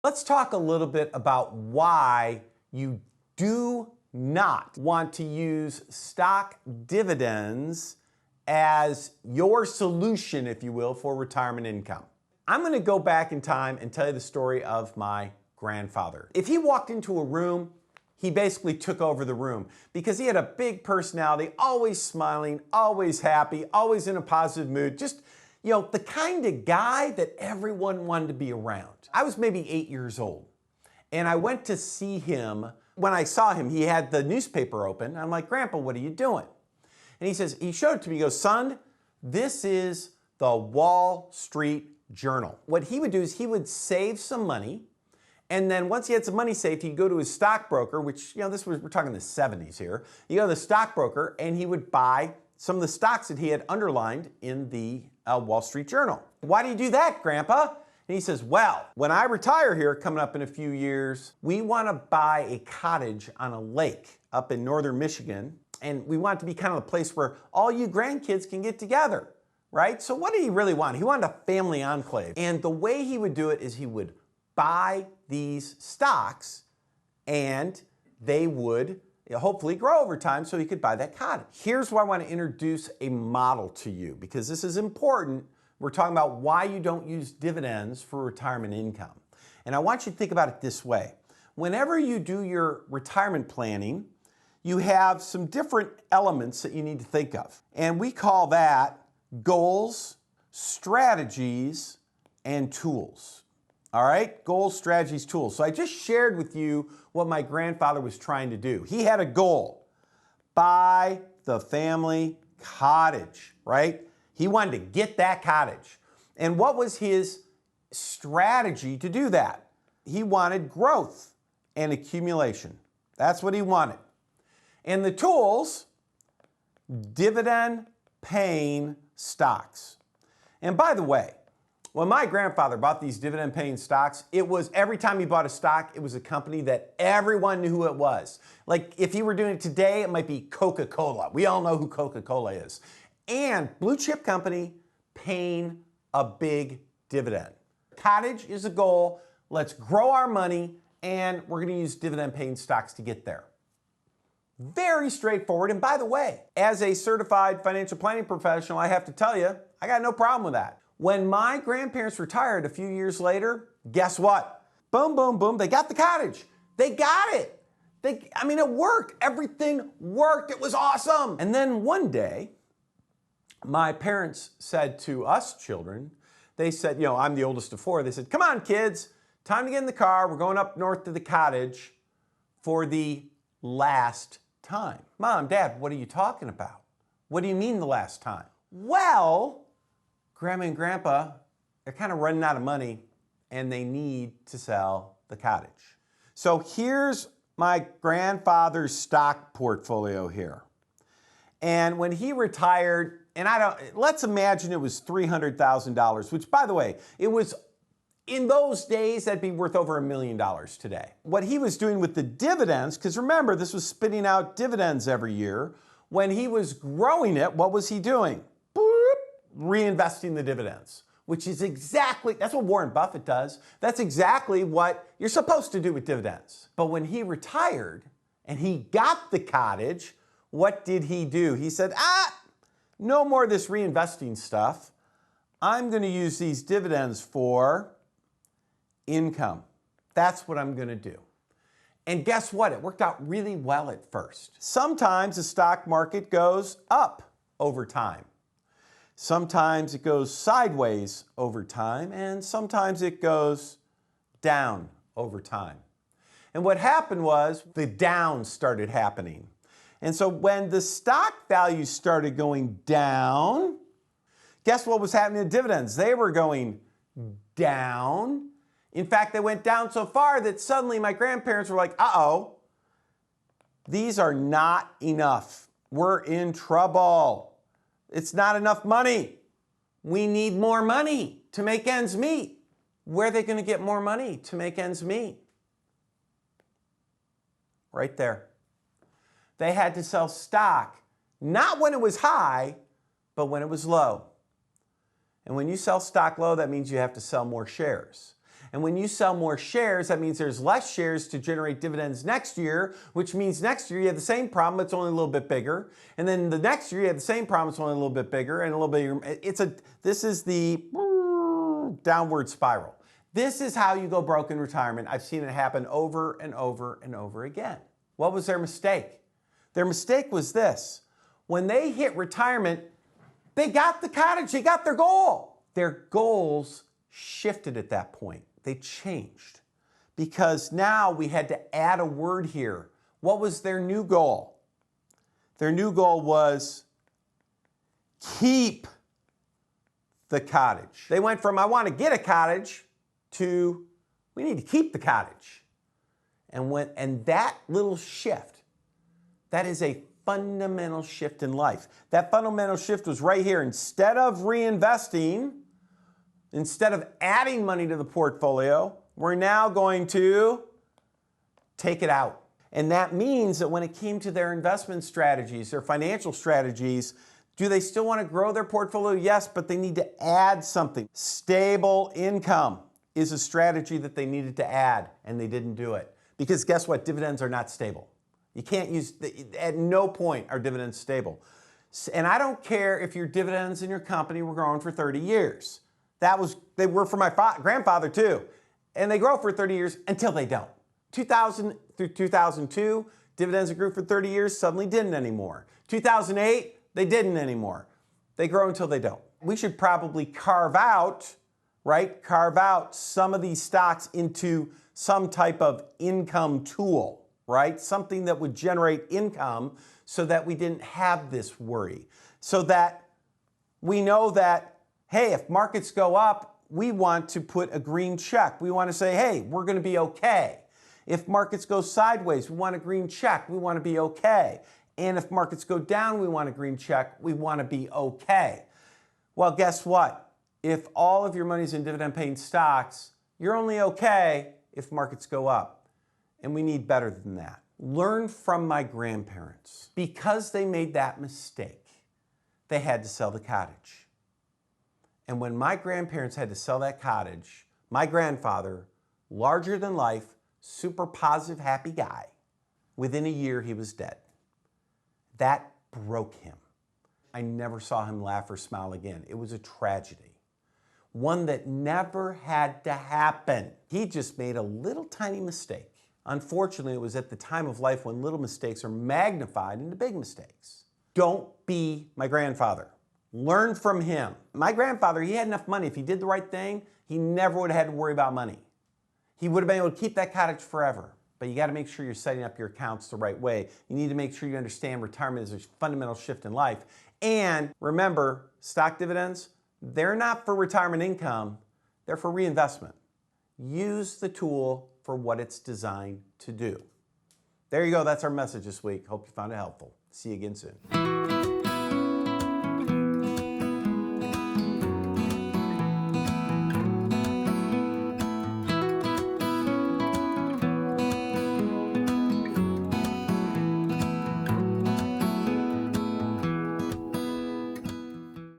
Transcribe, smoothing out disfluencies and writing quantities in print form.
Let's talk a little bit about why you do not want to use stock dividends as your solution, if you will, for retirement income. I'm going to go back in time and tell you the story of my grandfather. If he walked into a room, he basically took over the room because he had a big personality, always smiling, always happy, always in a positive mood. Just, the kind of guy that everyone wanted to be around. I was maybe 8 years old and I went to see him. When I saw him, he had the newspaper open. I'm like, "Grandpa, what are you doing?" And he showed it to me. He goes, "Son, this is the Wall Street Journal." What he would do is he would save some money. And then once he had some money saved, he'd go to his stockbroker, which, we're talking the 70s here. You go to the stockbroker and he would buy some of the stocks that he had underlined in the Wall Street Journal. "Why do you do that, Grandpa?" And he says, "Well, when I retire here, coming up in a few years, we want to buy a cottage on a lake up in northern Michigan. And we want it to be kind of a place where all you grandkids can get together, right?" So what did he really want? He wanted a family enclave. And the way he would do it is he would buy these stocks and they would hopefully grow over time so he could buy that cottage. Here's why I want to introduce a model to you, because this is important. We're talking about why you don't use dividends for retirement income. And I want you to think about it this way. Whenever you do your retirement planning, you have some different elements that you need to think of. And we call that goals, strategies, and tools. All right, goals, strategies, tools. So I just shared with you what my grandfather was trying to do. He had a goal: buy the family cottage, right? He wanted to get that cottage. And what was his strategy to do that? He wanted growth and accumulation. That's what he wanted. And the tools, dividend paying stocks. And by the way, when my grandfather bought these dividend paying stocks, it was every time he bought a stock, it was a company that everyone knew who it was. Like if he were doing it today, it might be Coca Cola. We all know who Coca Cola is. And blue chip company paying a big dividend. Cottage is a goal. Let's grow our money and we're going to use dividend paying stocks to get there. Very straightforward. And by the way, as a certified financial planning professional, I have to tell you, I got no problem with that. When my grandparents retired a few years later, guess what? Boom, boom, boom, they got the cottage. They got it. It worked. Everything worked. It was awesome. And then one day, my parents said to us children, they said, I'm the oldest of four. They said, "Come on, kids, time to get in the car. We're going up north to the cottage for the last time." "Mom, Dad, what are you talking about? What do you mean the last time?" "Well, Grandma and Grandpa, they're kind of running out of money and they need to sell the cottage." So here's my grandfather's stock portfolio here. And when he retired, and let's imagine it was $300,000, which by the way, it was in those days, that'd be worth over $1 million today. What he was doing with the dividends, because remember, this was spitting out dividends every year. When he was growing it, what was he doing? Reinvesting the dividends, which is that's what Warren Buffett does. That's exactly what you're supposed to do with dividends. But when he retired and he got the cottage, what did he do? He said, no more of this reinvesting stuff. I'm going to use these dividends for income. That's what I'm going to do. And guess what? It worked out really well at first. Sometimes the stock market goes up over time. Sometimes it goes sideways over time, and sometimes it goes down over time. And what happened was the down started happening. And so when the stock value started going down, guess what was happening to dividends? They were going down. In fact, they went down so far that suddenly my grandparents were like, "Uh-oh, these are not enough. We're in trouble. It's not enough money. We need more money to make ends meet." Where are they going to get more money to make ends meet? Right there. They had to sell stock, not when it was high, but when it was low. And when you sell stock low, that means you have to sell more shares. And when you sell more shares, that means there's less shares to generate dividends next year, which means next year you have the same problem, it's only a little bit bigger. And then the next year you have the same problem, it's only a little bit bigger and a little bit. This is the downward spiral. This is how you go broke in retirement. I've seen it happen over and over and over again. What was their mistake? Their mistake was this. When they hit retirement, they got the cottage, they got their goal. Their goals shifted at that point. They changed because now we had to add a word here. What was their new goal? Their new goal was keep the cottage. They went from I want to get a cottage to we need to keep the cottage. And that little shift, that is a fundamental shift in life. That fundamental shift was right here. Instead of reinvesting, instead of adding money to the portfolio, we're now going to take it out. And that means that when it came to their investment strategies, their financial strategies, do they still want to grow their portfolio? Yes, but they need to add something. Stable income is a strategy that they needed to add, and they didn't do it. Because guess what? Dividends are not stable. You can't use, at no point are dividends stable. And I don't care if your dividends in your company were growing for 30 years. They were for my grandfather too. And they grow for 30 years until they don't. 2000 through 2002, dividends that grew for 30 years suddenly didn't anymore. 2008, they didn't anymore. They grow until they don't. We should probably carve out some of these stocks into some type of income tool, right? Something that would generate income so that we didn't have this worry. So that we know that, hey, if markets go up, we want to put a green check. We want to say, hey, we're going to be okay. If markets go sideways, we want a green check. We want to be okay. And if markets go down, we want a green check. We want to be okay. Well, guess what? If all of your money's in dividend-paying stocks, you're only okay if markets go up. And we need better than that. Learn from my grandparents. Because they made that mistake, they had to sell the cottage. And when my grandparents had to sell that cottage, my grandfather, larger than life, super positive, happy guy, within a year he was dead. That broke him. I never saw him laugh or smile again. It was a tragedy. One that never had to happen. He just made a little tiny mistake. Unfortunately, it was at the time of life when little mistakes are magnified into big mistakes. Don't be my grandfather. Learn from him. My grandfather, he had enough money. If he did the right thing, he never would have had to worry about money. He would have been able to keep that cottage forever. But you got to make sure you're setting up your accounts the right way. You need to make sure you understand retirement is a fundamental shift in life. And remember, stock dividends, they're not for retirement income, they're for reinvestment. Use the tool for what it's designed to do. There you go, that's our message this week. Hope you found it helpful. See you again soon.